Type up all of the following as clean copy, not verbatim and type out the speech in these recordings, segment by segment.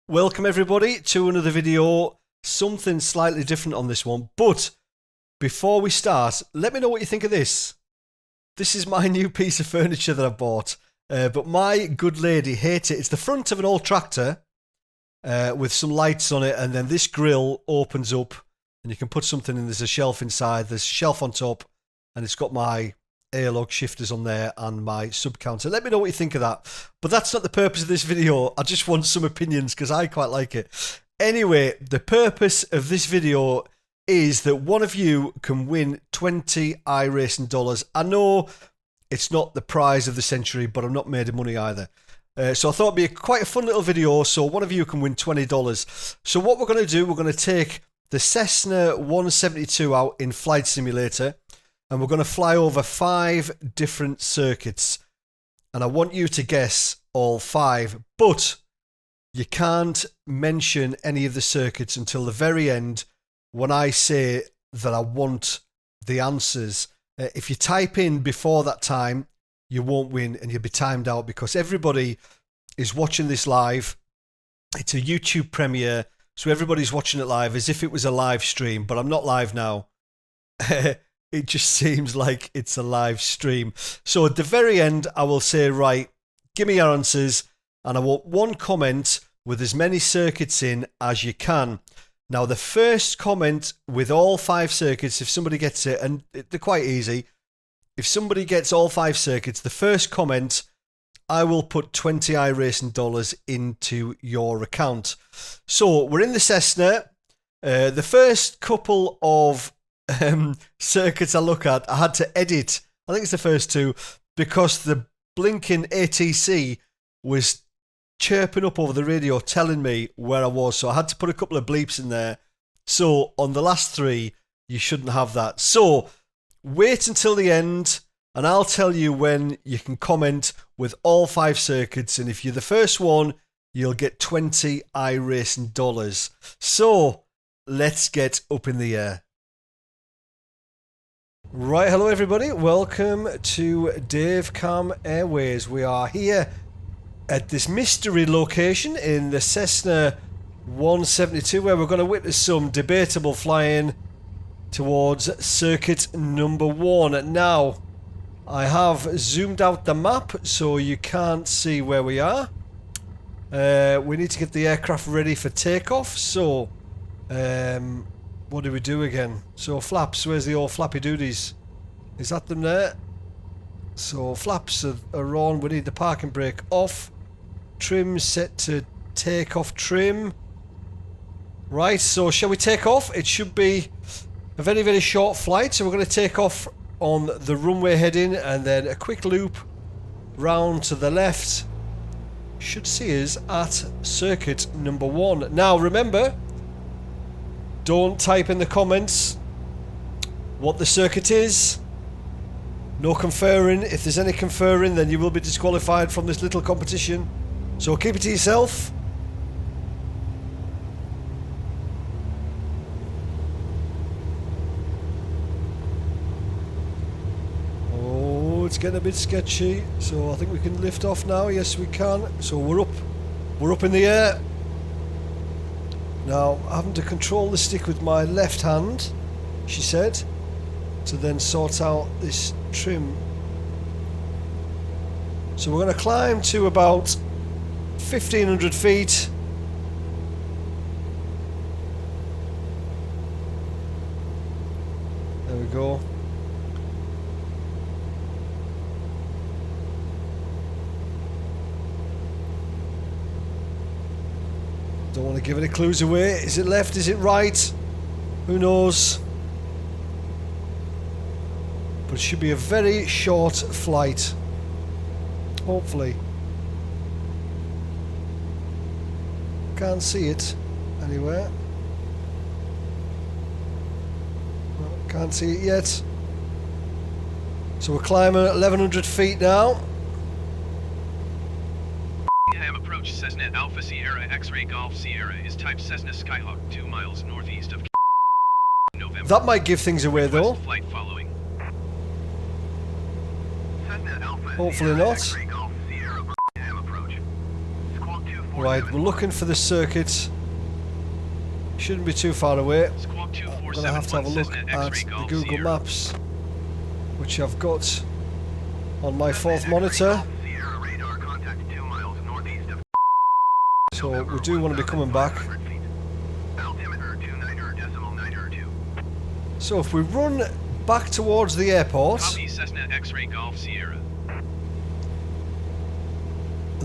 Welcome everybody to another video, something slightly different on this one, but before we start, let me know what you think of this. This is my new piece of furniture that I bought, but my good lady hates it. It's the front of an old tractor with some lights on it, and then this grill opens up and you can put something in. There's a shelf inside, there's a shelf on top, and it's got my airlog shifters on there and my sub counter. Let me know what you think of that. But that's not the purpose of this video. I just want some opinions because I quite like it. Anyway, the purpose of this video is that one of you can win 20 iRacing dollars. I know it's not the prize of the century, but I'm not made of money either. So I thought it'd be quite a fun little video. So one of you can win $20. So what we're going to do, we're going to take the Cessna 172 out in Flight Simulator, and we're going to fly over 5 different circuits. And I want you to guess all 5, but you can't mention any of the circuits until the very end when I say that I want the answers. If you type in before that time, you won't win and you'll be timed out because everybody is watching this live. It's a YouTube premiere, so everybody's watching it live as if it was a live stream, but I'm not live now. It just seems like it's a live stream. So at the very end, I will say, right, give me your answers. And I want one comment with as many circuits in as you can. Now, the first comment with all 5 circuits, if somebody gets it, and they're quite easy. If somebody gets all 5 circuits, the first comment, I will put 20 iRacing dollars into your account. So we're in the Cessna. The first couple of circuits I look at, I had to edit. I think it's the first 2 because the blinking ATC was chirping up over the radio telling me where I was, so I had to put a couple of bleeps in there. So on the last 3 you shouldn't have that. So wait until the end and I'll tell you when you can comment with all 5 circuits, and if you're the first one you'll get 20 iRacing dollars. So let's get up in the air. Right, hello everybody, welcome to Dave Cam Airways. We are here at this mystery location in the Cessna 172 where we're going to witness some debatable flying towards circuit number 1. Now, I have zoomed out the map so you can't see where we are. We need to get the aircraft ready for takeoff, so what do we do again? So flaps, where's the old flappy doodies? Is that them there? So flaps are on, we need the parking brake off. Trim set to take off trim. Right, so shall we take off? It should be a very, very short flight, so we're going to take off on the runway heading and then a quick loop round to the left. Should see us at circuit number 1. Now remember, don't type in the comments what the circuit is. No conferring. If there's any conferring, then you will be disqualified from this little competition. So keep it to yourself. Oh, it's getting a bit sketchy. So I think we can lift off now. Yes, we can. So we're up. We're up in the air. Now, having to control the stick with my left hand, she said, to then sort out this trim. So we're going to climb to about 1,500 feet. There we go. Don't want to give any clues away. Is it left? Is it right? Who knows? But it should be a very short flight. Hopefully. Can't see it anywhere. No, can't see it yet. So we're climbing at 1,100 feet now. Approach Cessna Alpha Sierra X-Ray Golf Sierra is type Cessna Skyhawk 2 miles northeast of November. That might give things away though. Flight following. Hopefully not. X-Ray Golf Sierra approach. Squawk 24 Right, we're looking for the circuit. Shouldn't be too far away. Squawk I'm going to have a look Cessna at X-ray the Golf Google Sierra. Maps, which I've got on my Cessna fourth X-ray monitor. Golf Sierra radar contact 2 miles northeast of So we do want to be coming back. altimeter 29.902. So if we run back towards the airport, Copy Cessna X-ray Golf Sierra.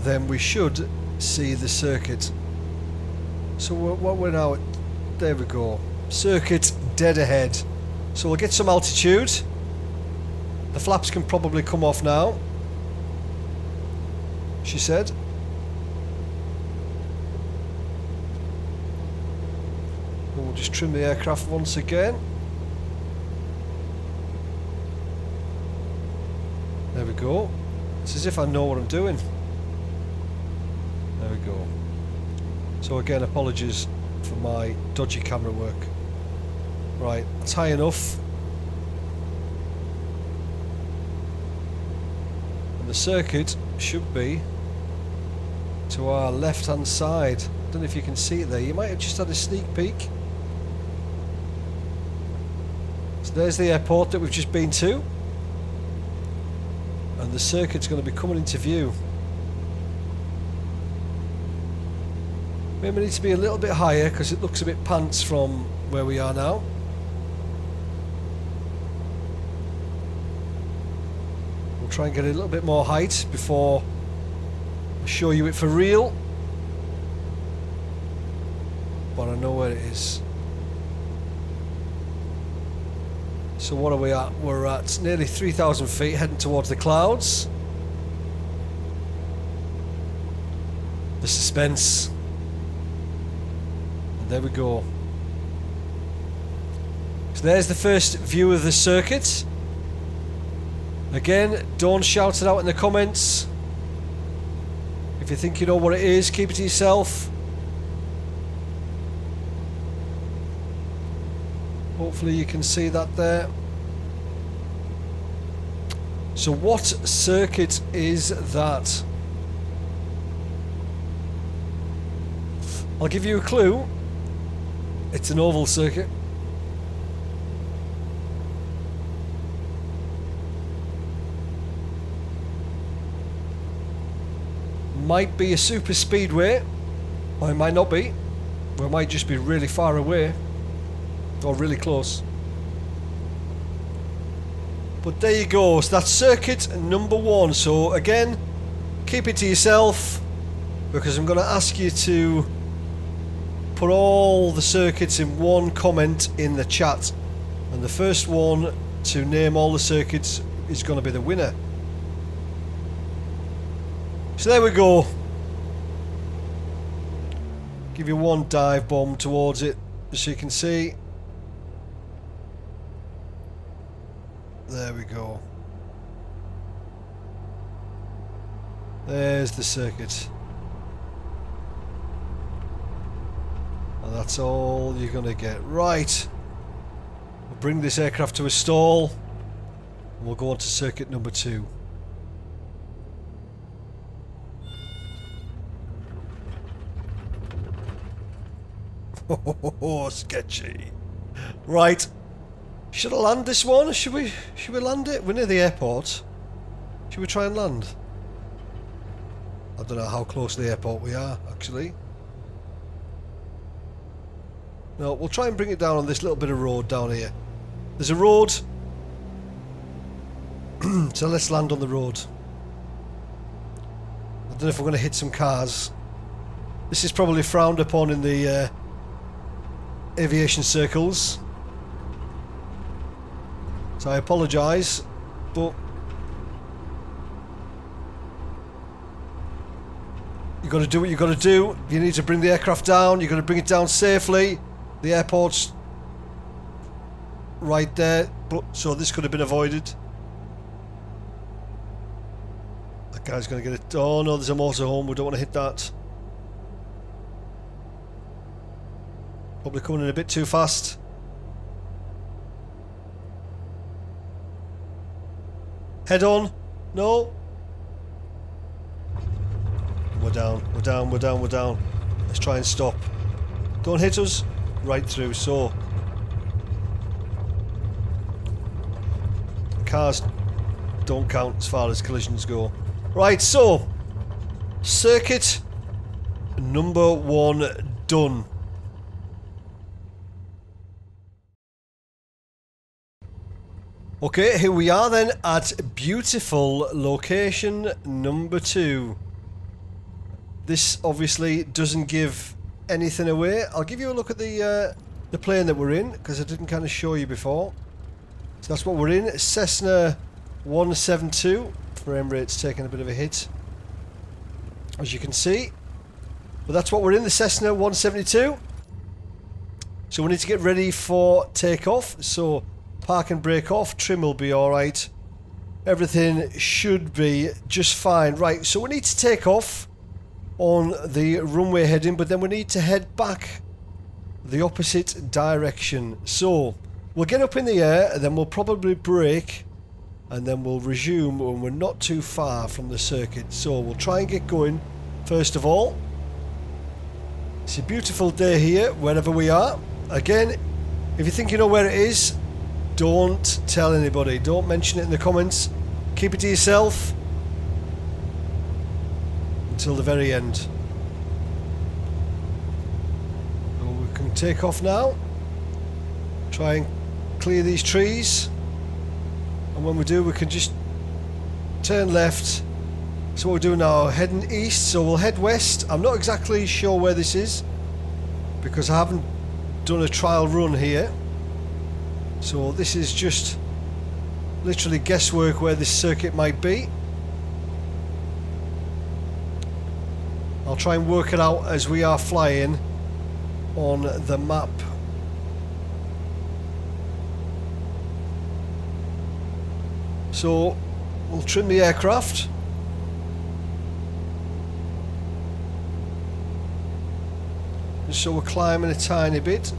then we should see the circuit. So what we're now at, there we go. Circuit dead ahead. So we'll get some altitude. The flaps can probably come off now, she said. And we'll just trim the aircraft once again. There we go. It's as if I know what I'm doing. There we go. So again, apologies for my dodgy camera work. Right, that's high enough. And the circuit should be to our left hand side. Don't know if you can see it there. You might have just had a sneak peek. So there's the airport that we've just been to. And the circuit's going to be coming into view. Maybe we need to be a little bit higher because it looks a bit pants from where we are now. We'll try and get a little bit more height before I show you it for real. But I know where it is. So what are we at? We're at nearly 3,000 feet heading towards the clouds. The suspense. And there we go. So there's the first view of the circuit. Again, don't shout it out in the comments. If you think you know what it is, keep it to yourself. Hopefully you can see that there. So what circuit is that? I'll give you a clue. It's an oval circuit. Might be a super speedway, or it might not be, or it might just be really far away. Or really close. But there you go. So that's circuit number 1. So again, keep it to yourself, because I'm going to ask you to put all the circuits in one comment in the chat, and the first one to name all the circuits is going to be the winner. So there we go. Give you one dive bomb towards it, so you can see. There we go. There's the circuit. And that's all you're going to get. Right. We'll bring this aircraft to a stall. And we'll go on to circuit number 2. Oh, sketchy. Right. Should I land this one? Should we land it? We're near the airport. Should we try and land? I don't know how close to the airport we are, actually. No, we'll try and bring it down on this little bit of road down here. There's a road. So let's land on the road. I don't know if we're going to hit some cars. This is probably frowned upon in the aviation circles. So I apologise, but you've got to do what you've got to do. You need to bring the aircraft down. You've got to bring it down safely. The airport's right there, but so this could have been avoided. That guy's going to get it. Oh no, there's a motorhome. We don't want to hit that. Probably coming in a bit too fast. Head on. No. We're down, we're down, we're down, we're down. Let's try and stop. Don't hit us. Right through, so. Cars don't count as far as collisions go. Right, so. Circuit number 1 done. Okay, here we are then at beautiful location number 2. This obviously doesn't give anything away. I'll give you a look at the plane that we're in, because I didn't kind of show you before. So that's what we're in, Cessna 172. Frame rate's taking a bit of a hit, as you can see. But that's what we're in, the Cessna 172. So we need to get ready for takeoff. So park and brake off, trim will be alright. Everything should be just fine. Right, so we need to take off on the runway heading, but then we need to head back the opposite direction. So we'll get up in the air, and then we'll probably brake, and then we'll resume when we're not too far from the circuit. So we'll try and get going first of all. It's a beautiful day here, wherever we are. Again, if you think you know where it is, don't tell anybody. Don't mention it in the comments. Keep it to yourself until the very end. So we can take off now. Try and clear these trees. And when we do, we can just turn left. So what we're doing now, heading east, so we'll head west. I'm not exactly sure where this is, because I haven't done a trial run here. So this is just literally guesswork where this circuit might be. I'll try and work it out as we are flying on the map. So we'll trim the aircraft. Just so we're climbing a tiny bit.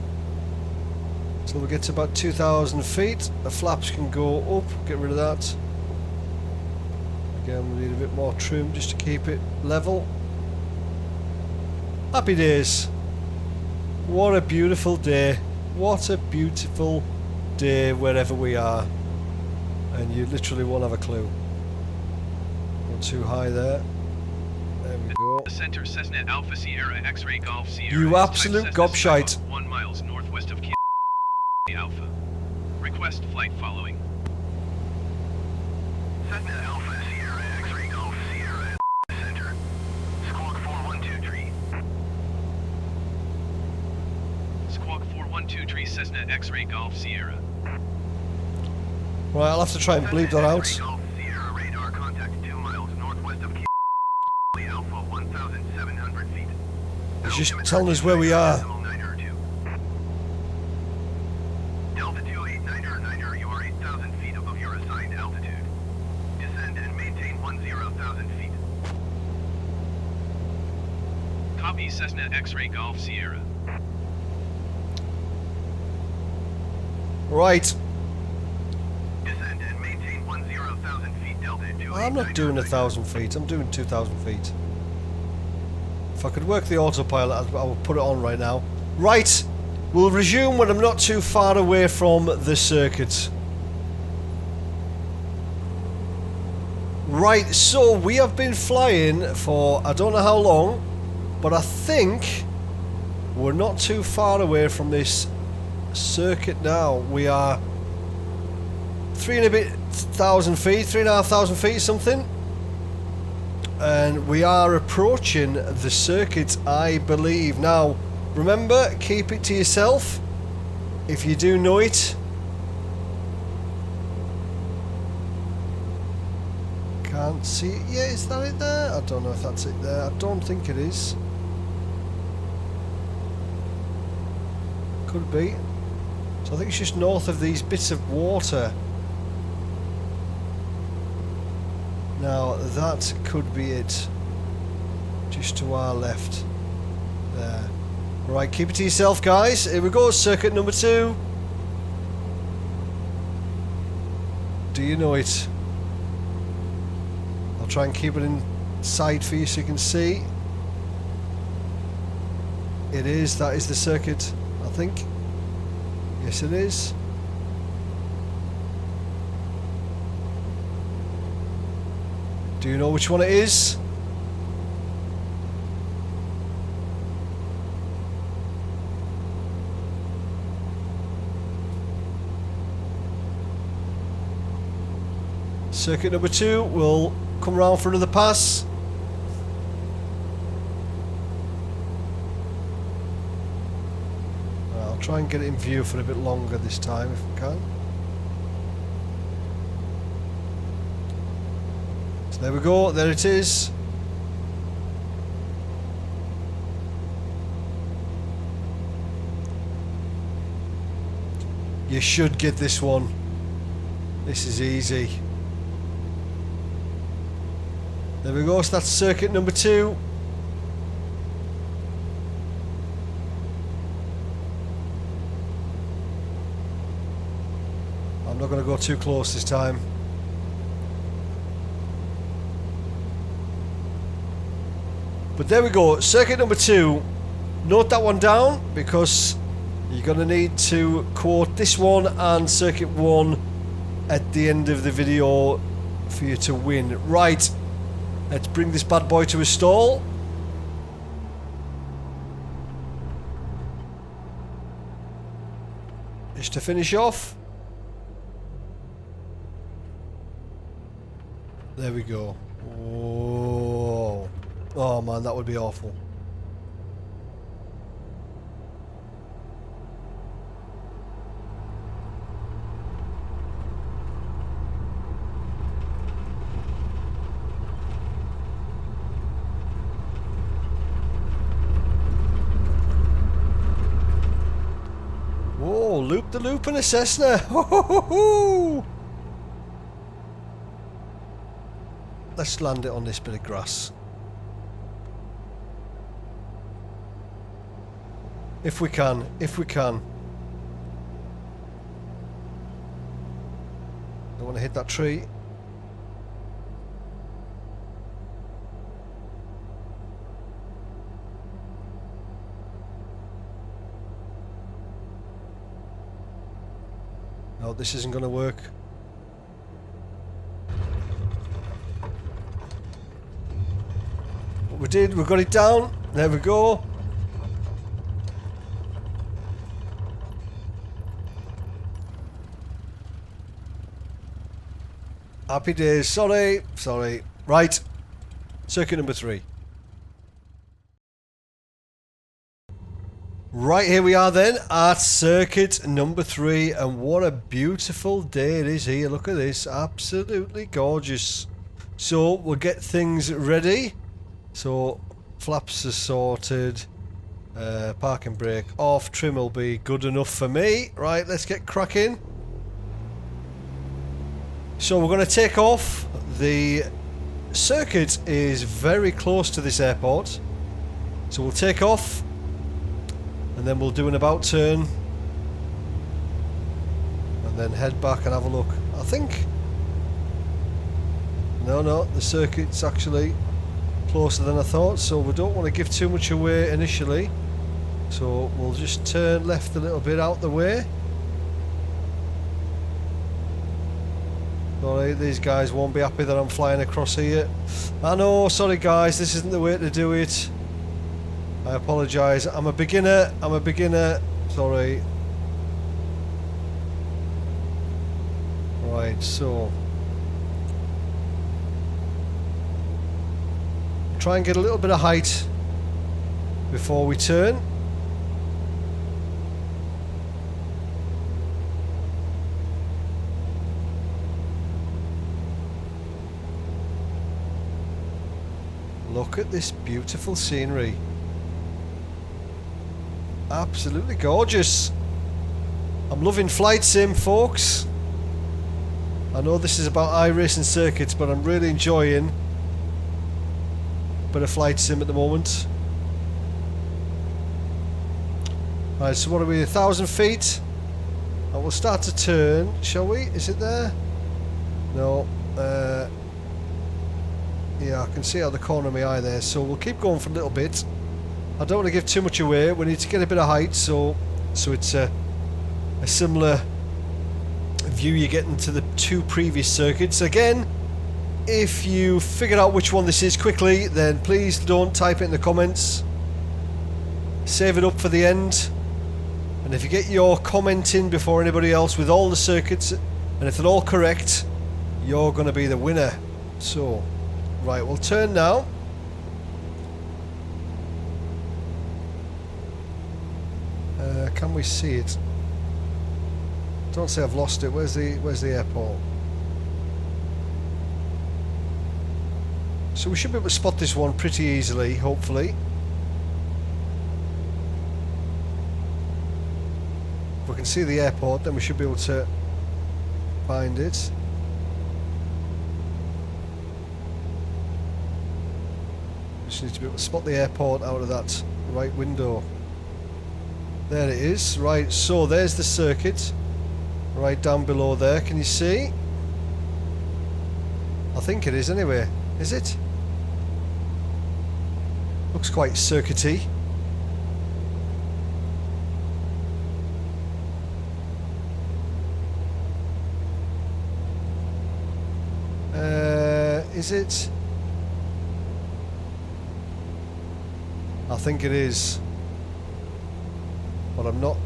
So we'll get to about 2,000 feet. The flaps can go up, get rid of that. Again, we need a bit more trim just to keep it level. Happy days. What a beautiful day. What a beautiful day wherever we are. And you literally won't have a clue. Not too high there. There we go. The center Cessna Alpha Sierra X-Ray Golf Sierra. You absolute gobshite. 1 miles northwest of Alpha. Request flight following. Cessna Alpha Sierra X-Ray Golf Sierra Center. Squawk 4123. Squawk 4123 Cessna X-Ray Golf Sierra. Right, I'll have to try and bleep that out. Golf Sierra radar contact 2 miles northwest of Alpha 1,700 feet. It's just telling us where we are. Delta 289er, you are 8,000 feet above your assigned altitude. Descend and maintain 10,000 feet. Copy Cessna X-Ray Golf Sierra. Right. Descend and maintain 10,000 feet. Delta 289er. I'm not doing 1,000 feet, I'm doing 2,000 feet. If I could work the autopilot, I would put it on right now. Right, we'll resume when I'm not too far away from the circuit. Right, so we have been flying for I don't know how long, but I think we're not too far away from this circuit now. We are 3,500 feet, 3,500 feet something. And we are approaching the circuit, I believe. Now, remember, keep it to yourself if you do know it. Can't see it yet. Is that it there? I don't know if that's it there. I don't think it is. Could be. So I think it's just north of these bits of water. Now that could be it. Just to our left. There. Right, keep it to yourself, guys. Here we go, circuit number 2. Do you know it? I'll try and keep it in sight for you so you can see. It is. That is the circuit, I think. Yes, it is. Do you know which one it is? Circuit number 2 will come round for another pass. I'll try and get it in view for a bit longer this time if we can. So there we go, there it is. You should get this one. This is easy. There we go, so that's circuit number 2. I'm not going to go too close this time. But there we go, circuit number 2. Note that one down because you're going to need to quote this one and circuit 1 at the end of the video for you to win. Right, let's bring this bad boy to a stall. Just to finish off. There we go. Oh, oh man, that would be awful. Whoa, loop the loop in a Cessna. Ho, ho, ho, ho. Let's land it on this bit of grass. If we can, if we can. Don't want to hit that tree. No, this isn't going to work. What we did, we got it down. There we go. Happy days. Sorry. Right. Circuit number 3. Right, here we are then at circuit number 3, and what a beautiful day it is here. Look at this, absolutely gorgeous. So we'll get things ready. So flaps are sorted, parking brake off, trim will be good enough for me. Right, let's get cracking. So we're going to take off. The circuit is very close to this airport, so we'll take off. And then we'll do an about turn and then head back and have a look. I think no, the circuit's actually closer than I thought, so we don't want to give too much away initially, so we'll just turn left a little bit out the way. Sorry, these guys won't be happy that I'm flying across here. I know, sorry guys, this isn't the way to do it. I apologise, I'm a beginner, sorry. Right, so try and get a little bit of height before we turn. Look at this beautiful scenery. Absolutely gorgeous. I'm loving flight sim, folks. I know this is about iRacing circuits, but I'm really enjoying a bit of flight sim at the moment. Right, so what are we, 1,000 feet? And we'll start to turn, shall we? Is it there? No. Yeah, I can see out the corner of my eye there, so we'll keep going for a little bit. I don't want to give too much away. We need to get a bit of height, so it's a similar view you're getting to the two previous circuits. Again, if you figure out which one this is quickly, then please don't type it in the comments. Save it up for the end. And if you get your comment in before anybody else with all the circuits, and if they're all correct, you're going to be the winner. So, right, we'll turn now. Can we see it? Don't say I've lost it. Where's the airport? So we should be able to spot this one pretty easily, hopefully. If we can see the airport, then we should be able to find it. Just need to be able to spot the airport out of that right window. There it is. Right, so there's the circuit. Right down below there, can you see? I think it is anyway. Is it? Looks quite circuity. Is it? I think it is, but I'm not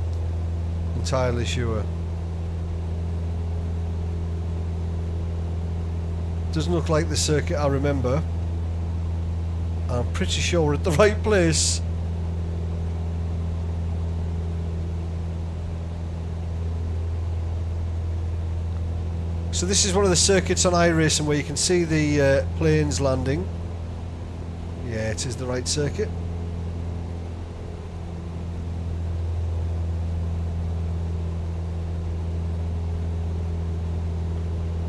entirely sure. Doesn't look like the circuit I remember. I'm pretty sure we're at the right place. So this is one of the circuits on iRacing where you can see the planes landing. Yeah, it is the right circuit.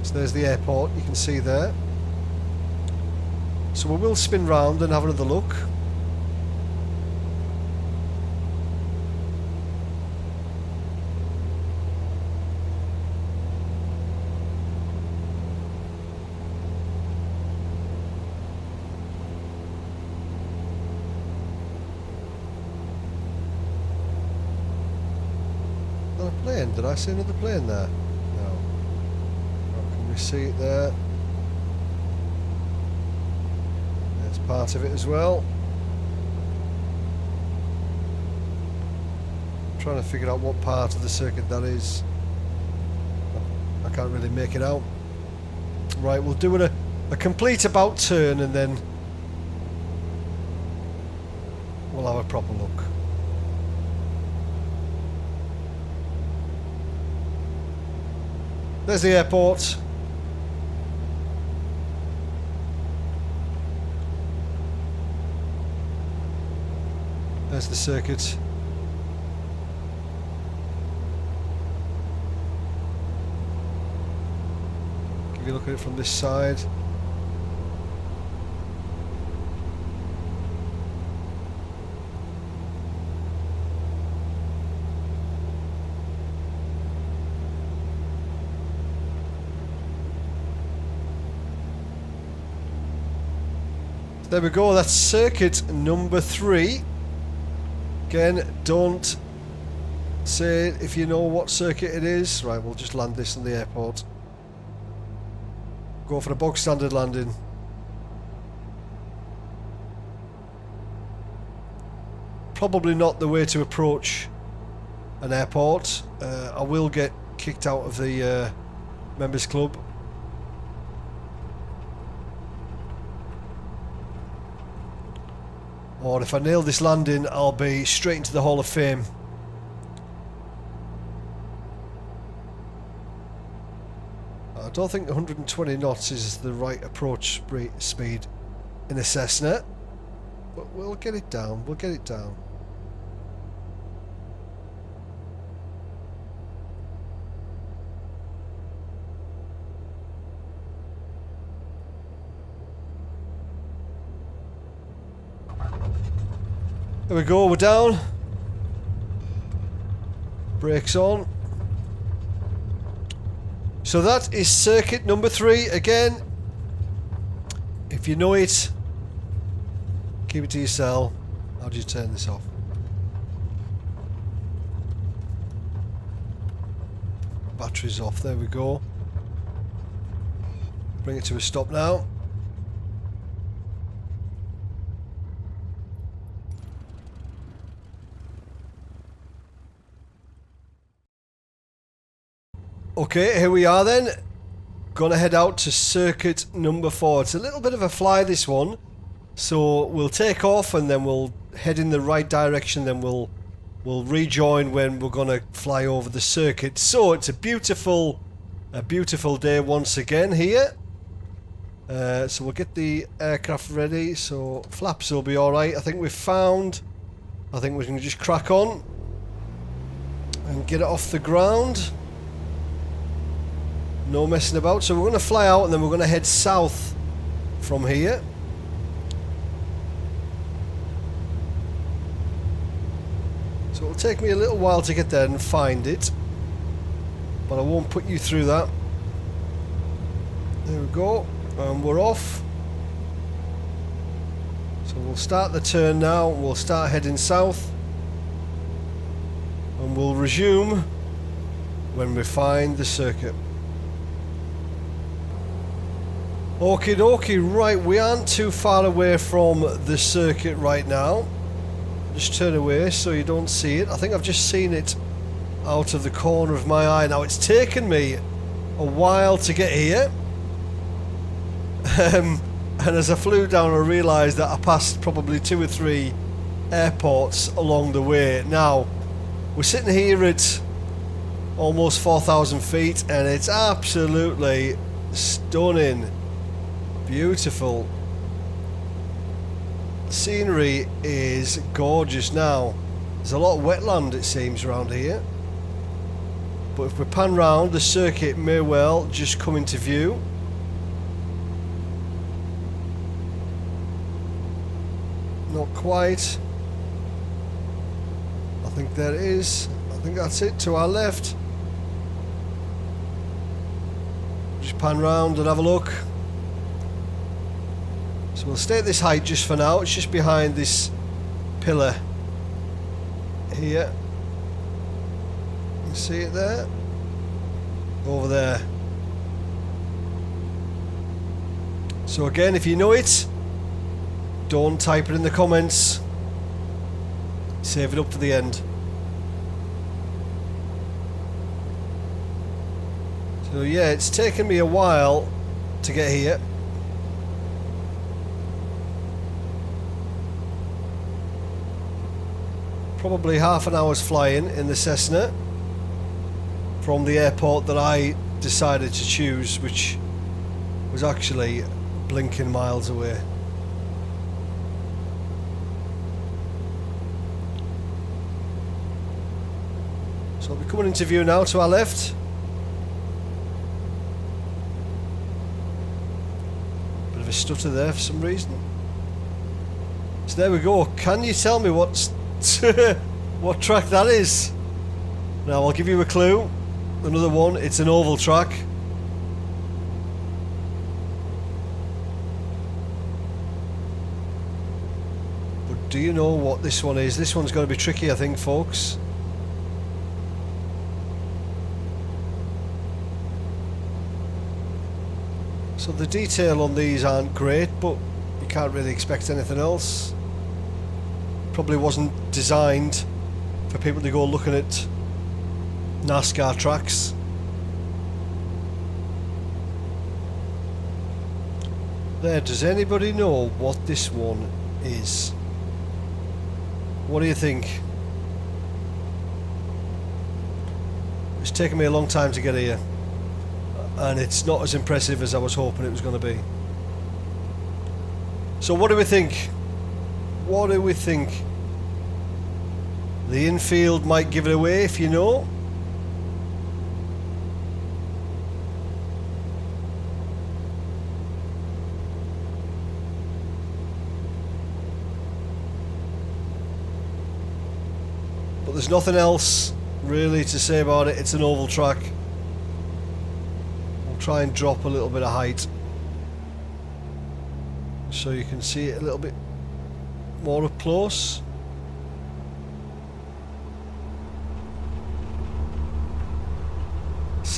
So there's the airport, you can see there. So we will spin round and have another look. Another plane? Did I see another plane there? No. Can we see it there? There's part of it as well. I'm trying to figure out what part of the circuit that is. I can't really make it out. Right, we'll do a complete about turn and then we'll have a proper look. There's the airport. There's the circuit. Give you a look at it from this side. There we go, that's circuit number 3. Again, don't say if you know what circuit it is. Right, we'll just land this in the airport. Go for a bog standard landing. Probably not the way to approach an airport. I will get kicked out of the members club. Or if I nail this landing, I'll be straight into the Hall of Fame. I don't think 120 knots is the right approach speed in a Cessna, but we'll get it down. We'll get it down. There we go, we're down. Brakes on. So that is circuit number 3. Again, if you know it, keep it to yourself. I How do you turn this off? Battery's off, there we go. Bring it to a stop now. Okay, here we are then. Gonna head out to circuit number 4. It's a little bit of a fly, this one. So we'll take off and then we'll head in the right direction, then we'll rejoin when we're gonna fly over the circuit. So it's a beautiful day once again here. So we'll get the aircraft ready, so flaps will be alright. I think we can just crack on and get it off the ground. No messing about. So we're going to fly out and then we're going to head south from here. So it'll take me a little while to get there and find it, but I won't put you through that. There we go, and we're off. So we'll start the turn now, we'll start heading south, and we'll resume when we find the circuit. Okie dokie, right, we aren't too far away from the circuit right now. Just turn away so you don't see it. I think I've just seen it out of the corner of my eye. Now, it's taken me a while to get here. And as I flew down, I realised that I passed probably 2 or 3 airports along the way. Now, we're sitting here at almost 4,000 feet and it's absolutely stunning. Beautiful. The scenery is gorgeous now. There's a lot of wetland, it seems, around here. But if we pan round, the circuit may well just come into view. Not quite. I think there it is. I think that's it, to our left. Just pan round and have a look. So we'll stay at this height just for now. It's just behind this pillar here. You see it there? Over there. So again, if you know it, don't type it in the comments. Save it up for the end. So yeah, it's taken me a while to get here. Probably half an hour's flying in the Cessna from the airport that I decided to choose, which was actually blinking miles away. So we're coming into view now to our left. Bit of a stutter there for some reason. So there we go. Can you tell me what track that is? Now I'll give you a clue. Another one. It's an oval track. But do you know what this one is? This one's going to be tricky, I think, folks. So the detail on these aren't great, but you can't really expect anything else. Probably wasn't designed for people to go looking at NASCAR tracks. There, does anybody know what this one is? What do you think? It's taken me a long time to get here, and it's not as impressive as I was hoping it was going to be. So what do we think? What do we think? The infield might give it away if you know. But there's nothing else really to say about it. It's an oval track. We'll try and drop a little bit of height so you can see it a little bit more up close.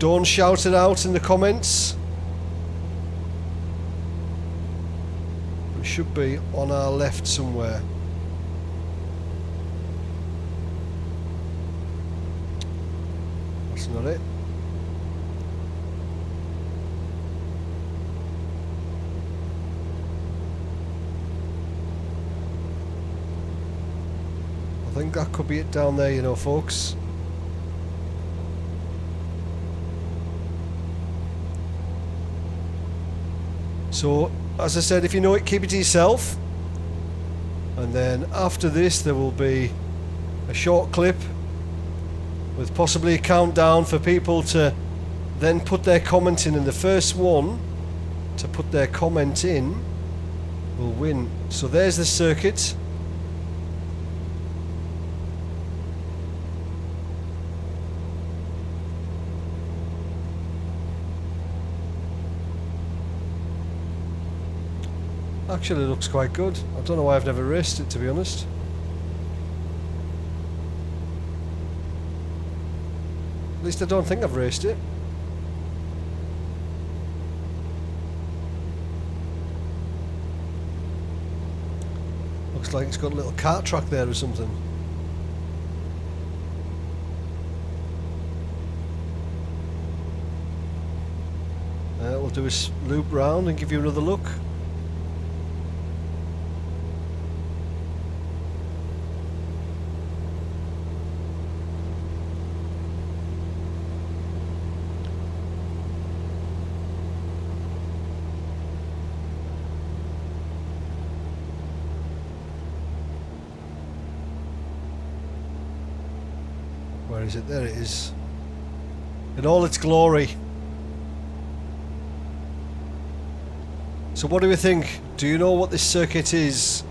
Don't shout it out in the comments. It should be on our left somewhere. That's not it. I think that could be it down there, you know, folks. So, as I said, if you know it, keep it to yourself. And then after this, there will be a short clip with possibly a countdown for people to then put their comment in. And the first one to put their comment in will win. So there's the circuit. Actually, it looks quite good. I don't know why I've never raced it, to be honest. At least I don't think I've raced it. Looks like it's got a little kart track there or something. We'll do a loop round and give you another look. Where is it? There it is. In all its glory. So what do we think? Do you know what this circuit is?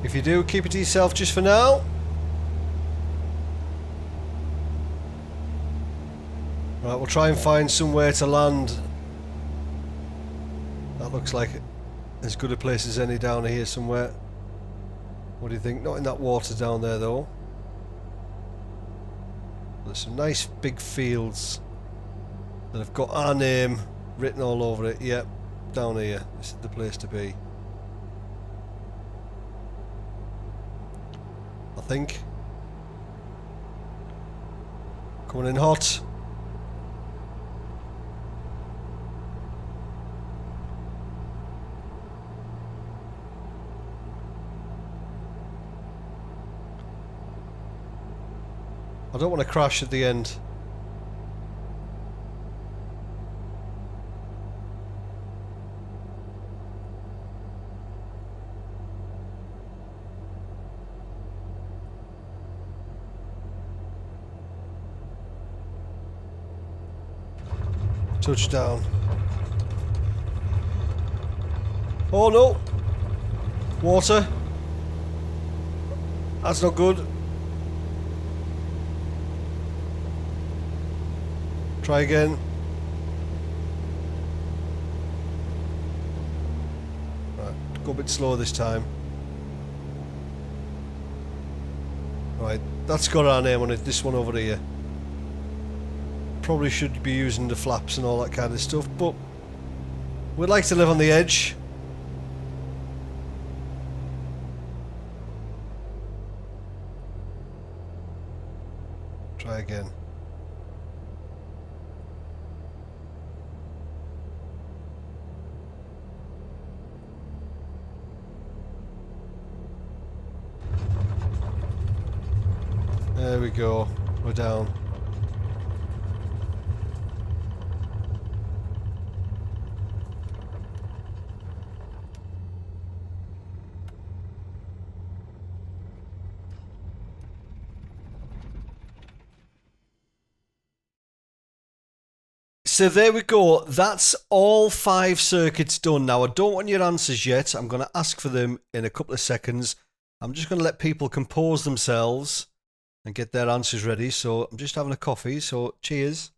If you do, keep it to yourself just for now. Right, we'll try and find somewhere to land. That looks like as good a place as any down here somewhere. What do you think? Not in that water down there though. There's some nice big fields that have got our name written all over it. Yep, down here. This is the place to be. I think. Coming in hot. I don't want to crash at the end. Touchdown. Oh no! Water. That's not good. Try again. Right, go a bit slower this time. Right, that's got our name on it, this one over here. Probably should be using the flaps and all that kind of stuff, but we'd like to live on the edge. Try again. There we go, we're down. So there we go, that's all 5 circuits done. Now I don't want your answers yet, I'm going to ask for them in a couple of seconds. I'm just going to let people compose themselves and get their answers ready. So I'm just having a coffee, so cheers.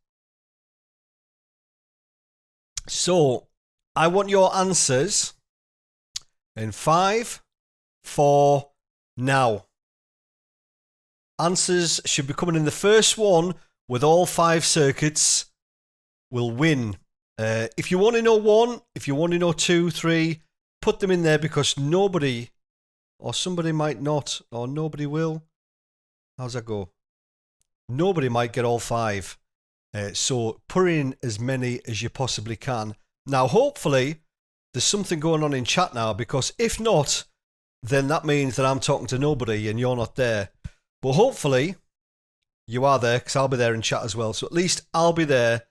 So, I want your answers in 5, 4, now. Answers should be coming in. The first one with all 5 circuits will win. If you want to know 1, if you want to know 2, 3, put them in there because nobody, or somebody might not, or nobody will. How's that go? Nobody might get all 5. So put in as many as you possibly can. Now, hopefully, there's something going on in chat now, because if not, then that means that I'm talking to nobody and you're not there. But hopefully, you are there, because I'll be there in chat as well. So at least I'll be there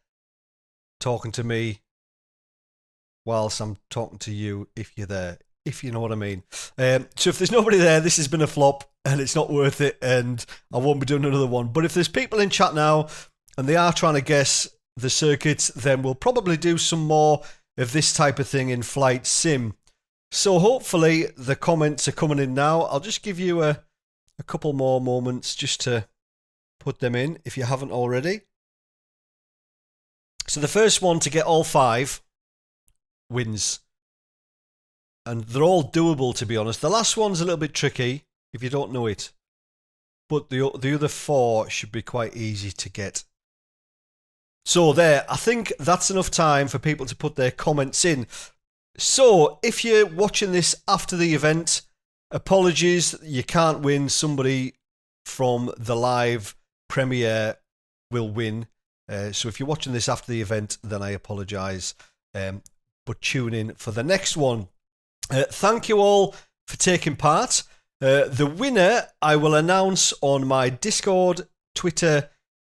talking to me whilst I'm talking to you if you're there, if you know what I mean. So if there's nobody there, this has been a flop and it's not worth it, and I won't be doing another one. But if there's people in chat now and they are trying to guess the circuits, then we'll probably do some more of this type of thing in Flight Sim. So hopefully the comments are coming in now. I'll just give you a couple more moments just to put them in if you haven't already. So the first one to get all 5 wins. And they're all doable, to be honest. The last one's a little bit tricky if you don't know it. But the other 4 should be quite easy to get. So there, I think that's enough time for people to put their comments in. So if you're watching this after the event, apologies, you can't win. Somebody from the live premiere will win. So if you're watching this after the event, then I apologise. But tune in for the next one. Thank you all for taking part. The winner I will announce on my Discord, Twitter,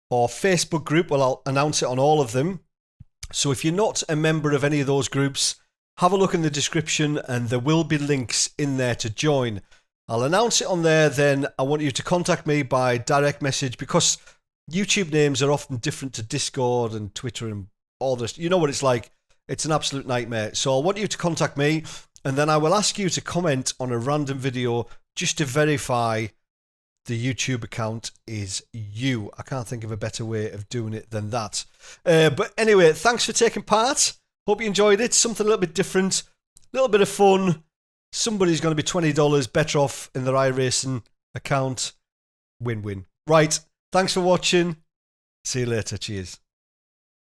or Facebook group. Well, I'll announce it on all of them. So if you're not a member of any of those groups, have a look in the description and there will be links in there to join. I'll announce it on there, then I want you to contact me by direct message, because YouTube names are often different to Discord and Twitter and all this. You know what it's like. It's an absolute nightmare. So I want you to contact me, and then I will ask you to comment on a random video just to verify the YouTube account is you. I can't think of a better way of doing it than that. But anyway, thanks for taking part. Hope you enjoyed it. Something a little bit different, a little bit of fun. Somebody's going to be $20 better off in their iRacing account. Win-win. Right. Thanks for watching. See you later. Cheers.